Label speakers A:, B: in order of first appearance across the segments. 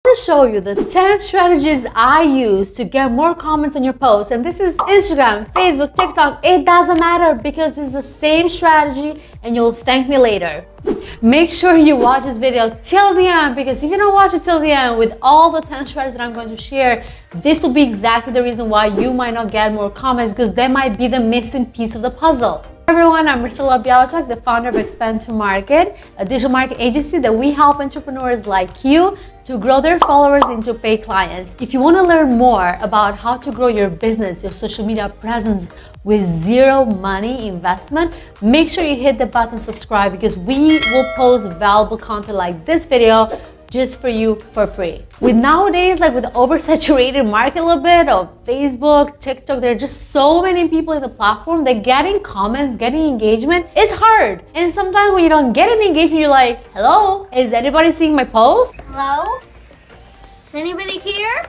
A: To show you the 10 strategies I use to get more comments on your posts, and this is Instagram, Facebook, TikTok, it doesn't matter because it's the same strategy and you'll thank me later. Make sure you watch this video till the end, because if you don't watch it till the end with all the 10 strategies that I'm going to share, this will be exactly the reason why you might not get more comments, because that might be the missing piece of the puzzle. Hi everyone, I'm Marsilda Bialczak, the founder of Expand to Market, a digital marketing agency that we help entrepreneurs like you to grow their followers into paid clients. If you want to learn more about how to grow your business, your social media presence with zero money investment, make sure you hit the button subscribe, because we will post valuable content like this video just for you for free. With nowadays, like with the oversaturated market a little bit of Facebook, TikTok, there are just so many people in the platform that getting comments, getting engagement is hard. And sometimes when you don't get any engagement, you're like, hello, is anybody seeing my post?
B: Hello? Is anybody here?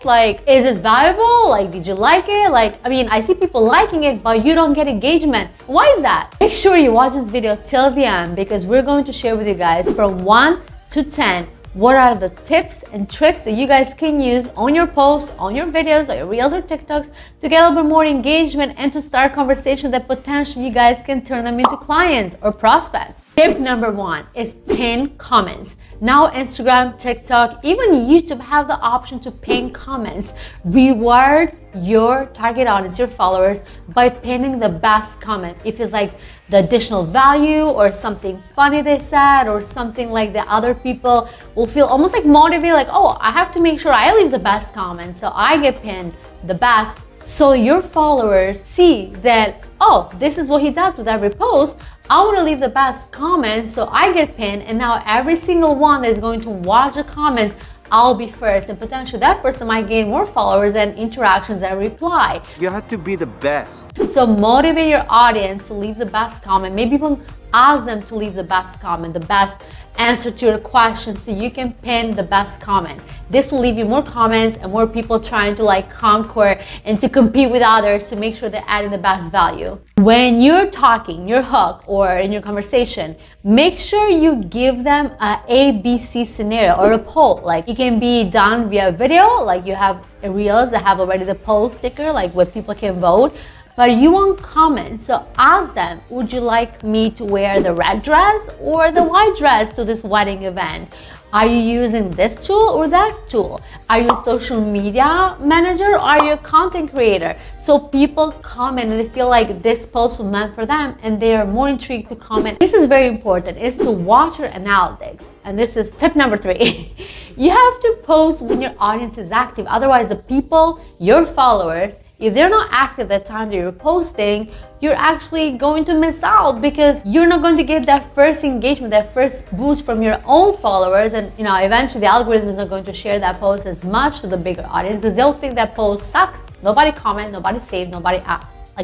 A: Like, is this valuable? Like, did you like it? Like, I mean, I see people liking it, but you don't get engagement. Why is that? Make sure you watch this video till the end, because we're going to share with you guys from 1 to 10 what are the tips and tricks that you guys can use on your posts, on your videos, or your reels or TikToks to get a little bit more engagement and to start conversations that potentially you guys can turn them into clients or prospects. Tip number 1 is pin comments. Now Instagram, TikTok, even YouTube have the option to pin comments. Reward your target audience, your followers, by pinning the best comment. If it's like the additional value or something funny they said or something like that, other people will feel almost like motivated, like, oh, I have to make sure I leave the best comment, so I get pinned the best. So your followers see that, oh, this is what he does with every post. I want to leave the best comment, so I get pinned, and now every single one that is going to watch the comments, I'll be first, and potentially that person might gain more followers and interactions and reply.
C: You have to be the best.
A: So motivate your audience to leave the best comment. Maybe even ask them to leave the best comment, the best answer to your question, so you can pin the best comment. This will leave you more comments and more people trying to like conquer and to compete with others to make sure they're adding the best value. When you're talking, your hook, or in your conversation, make sure you give them a ABC scenario or a poll. Like, it can be done via video, like you have reels that have already the poll sticker, like where people can vote. But you want comments, so ask them, would you like me to wear the red dress or the white dress to this wedding event? Are you using this tool or that tool? Are you a social media manager or are you a content creator? So people comment and they feel like this post was meant for them and they are more intrigued to comment. This is very important, is to watch your analytics. And this is tip number 3. You have to post when your audience is active. Otherwise, the people, your followers, if they're not active that time that you're posting, you're actually going to miss out, because you're not going to get that first engagement, that first boost from your own followers. And eventually the algorithm is not going to share that post as much to the bigger audience, because they'll think that post sucks. Nobody commented, nobody saved, nobody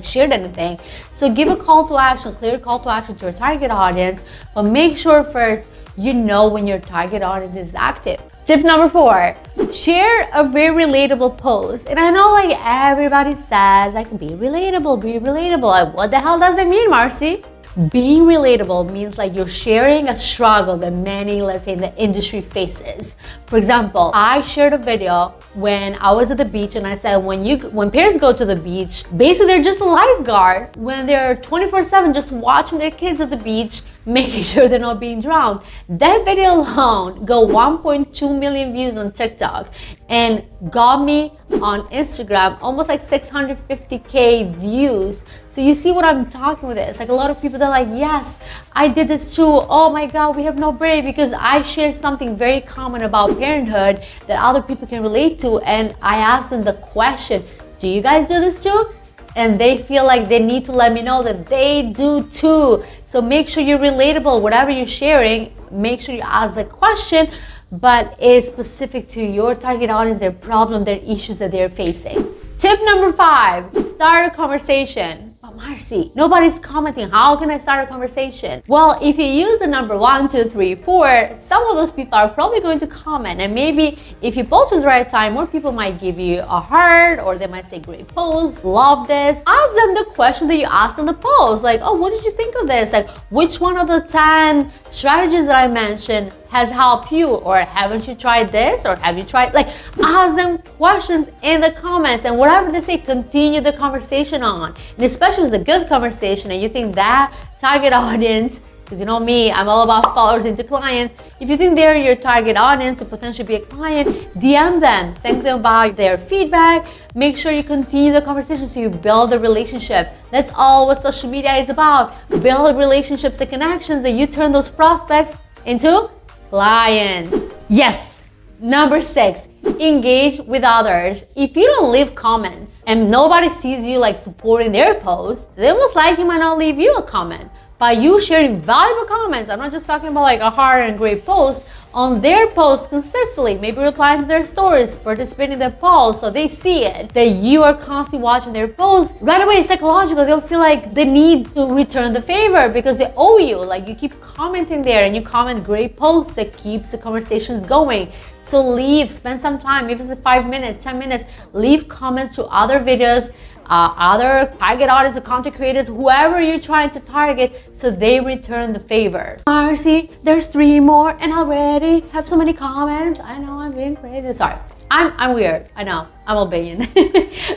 A: shared anything. So give a call to action, clear call to action to your target audience, but make sure first you know when your target audience is active. Tip number 4, share a very relatable post. And I know like everybody says, like, be relatable. Like, what the hell does it mean, Marcy? Being relatable means like you're sharing a struggle that many, let's say, in the industry faces. For example, I shared a video when I was at the beach, and I said when parents go to the beach, basically they're just a lifeguard when they're 24/7 just watching their kids at the beach, making sure they're not being drowned. That video alone got 1.2 million views on TikTok and got me on Instagram almost like 650k views. So you see what I'm talking with this? Like, a lot of people, they're like, yes, I did this too. Oh my God, we have no brain, because I shared something very common about parenthood that other people can relate to. And I asked them the question, do you guys do this too? And they feel like they need to let me know that they do too. So make sure you're relatable. Whatever you're sharing, make sure you ask the question, but it's specific to your target audience, their problem, their issues that they're facing. Tip number 5, start a conversation. But Marcy, nobody's commenting. How can I start a conversation? Well, if you use the number 1, 2, 3, 4, some of those people are probably going to comment. And maybe if you post at the right time, more people might give you a heart, or they might say, great post, love this. Ask them the question that you asked in the post. Like, oh, what did you think of this? Like, which one of the 10 strategies that I mentioned has helped you? Or haven't you tried this? Or have you tried? Like, ask them questions in the comments, and whatever they say, continue the conversation on. And especially if it's a good conversation and you think that target audience, because you know me, I'm all about followers into clients. If you think they're your target audience to potentially be a client, DM them, thank them about their feedback. Make sure you continue the conversation so you build a relationship. That's all what social media is about. Build relationships and connections, that you turn those prospects into clients. Yes. Number 6, engage with others. If you don't leave comments and nobody sees you like supporting their post, they most likely might not leave you a comment. By you sharing valuable comments, I'm not just talking about like a heart and great post, on their posts consistently, maybe replying to their stories, participating in their polls so they see it, that you are constantly watching their posts, right away, psychological, they'll feel like they need to return the favor because they owe you. Like, you keep commenting there and you comment great posts that keeps the conversations going. So spend some time, if it's 5 minutes, 10 minutes, leave comments to other videos, other target audience or content creators, whoever you're trying to target, so they return the favor. Marcy, there's 3 more and already have so many comments. I know I'm being crazy. Sorry, I'm weird. I know, I'm Albanian.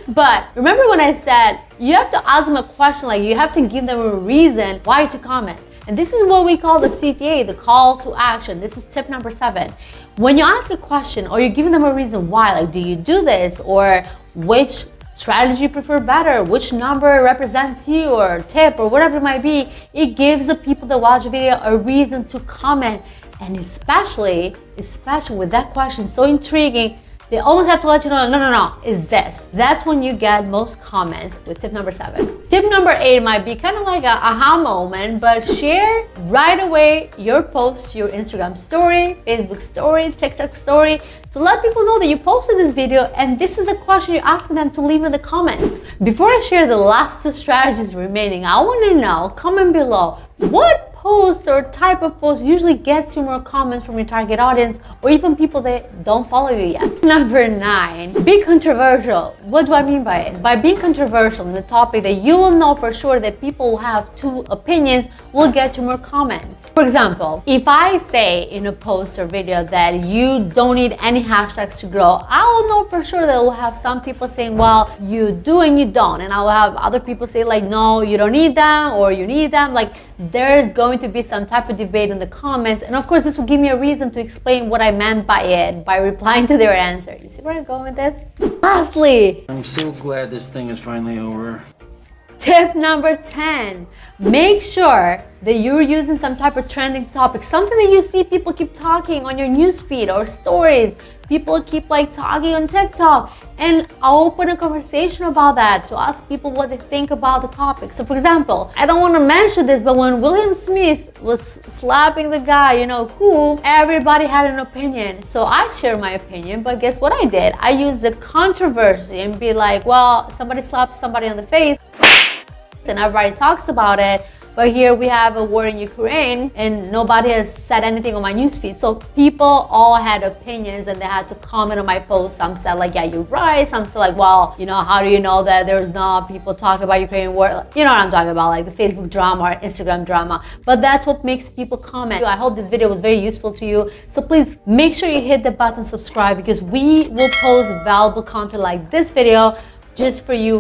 A: But remember when I said you have to ask them a question, like you have to give them a reason why to comment. And this is what we call the CTA, the call to action. This is tip number 7. When you ask a question or you're giving them a reason why, like, do you do this, or which strategy you prefer better, which number represents you, or tip, or whatever it might be, it gives the people that watch the video a reason to comment. And especially with that question so intriguing, they almost have to let you know, no, is this. That's when you get most comments with tip number 7. Tip number 8 might be kind of like a aha moment, but share right away your post, your Instagram story, Facebook story, TikTok story, to let people know that you posted this video and this is a question you're asking them to leave in the comments. Before I share the last 2 strategies remaining, I want to know, comment below, what post or type of post usually gets you more comments from your target audience, or even people that don't follow you yet. Number 9, be controversial. What do I mean by it? By being controversial in the topic that you will know for sure that people who have 2 opinions will get you more comments. For example, if I say in a post or video that you don't need any hashtags to grow, I will know for sure that we'll have some people saying, well, you do and you don't. And I will have other people say like, no, you don't need them, or you need them. Like, there is going to be some type of debate in the comments, and of course this will give me a reason to explain what I meant by it by replying to their answer. You see where I'm going with this? Lastly,
C: I'm so glad this thing is finally over.
A: tip number 10, make sure that you're using some type of trending topic, something that you see people keep talking on your newsfeed or stories. People keep like talking on TikTok, and I'll open a conversation about that to ask people what they think about the topic. So for example, I don't want to mention this, but when William Smith was slapping the guy, who, everybody had an opinion. So I share my opinion, but guess what I did? I used the controversy and be like, well, somebody slapped somebody on the face and everybody talks about it. But here we have a war in Ukraine and nobody has said anything on my newsfeed. So people all had opinions and they had to comment on my post. Some said like, yeah, you're right. Some said like, well, how do you know that there's not people talking about Ukraine war? You know what I'm talking about, like the Facebook drama or Instagram drama. But that's what makes people comment. I hope this video was very useful to you. So please make sure you hit the button subscribe, because we will post valuable content like this video just for you